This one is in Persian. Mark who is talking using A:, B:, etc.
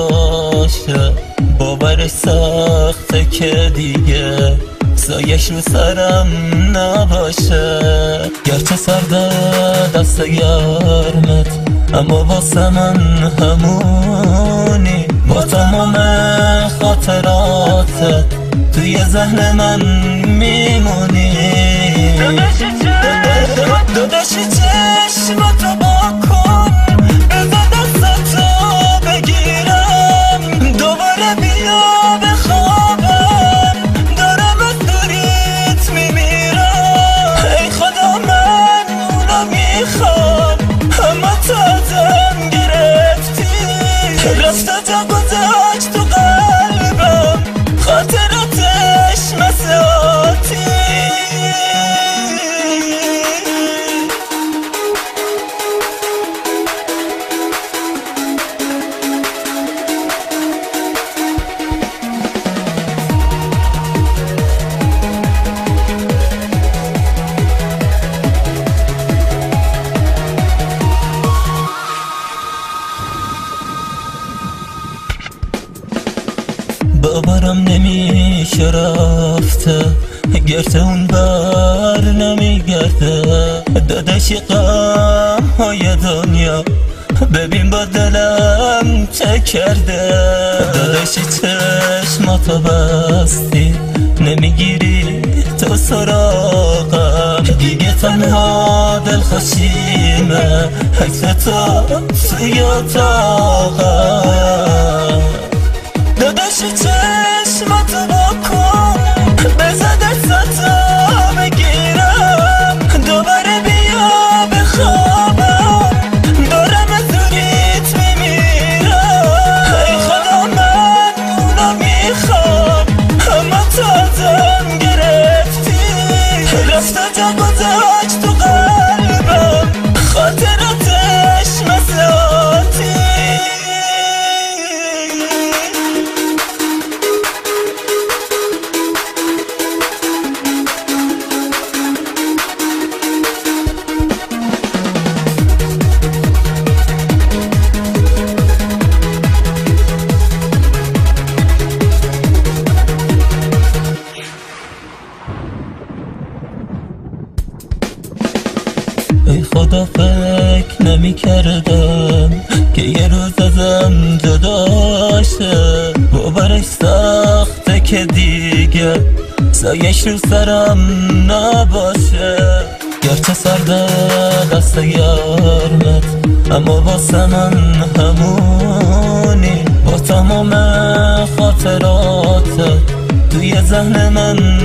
A: داشته، باورش سخته که دیگه سایش رو سرم نباشه. گرچه سرده دست گرمت، اما واسه من همونی، با تمام خاطراتت توی ذهن من میمونی. داداشی چشماتو با کن، بذار دستاتو بگیرم، دوباره بیا بخوابم، دارم از دوریت میمیرم. ای خدا من اونو میخوام، اما تو ازم گرفتی، رفت و جا گذاشت تو قلبم، خاطراتش مثل آتیش. باورم نمیشه رفته، گرته اون بر نمیگرده. داداشی غم های دنیا ببین با دلم چه کرده. داداشی چشماتو بستی، نمیگیری تو سراغم، دیگه تنها دلخوشیمه عکس تو توی اتاقم. داداشی چشماتو بکن، بذار دستاتو بگیرم، دوباره بیا بخوابم، دارم از دوریت میمیرم. ای خدا من اونو میخوام، اما تو ازم گرفتی، رفت و جا گذاشت تو قلبم، خاطراتش مثل آتیش. ای خدا فکر نمی کردم که یه روز ازم جدا شه، باورش سخته که دیگه سایش رو سرم نباشه. گرچه سرده دست گرمت، اما واسه من همونی، با تمام خاطراتت توی ذهن من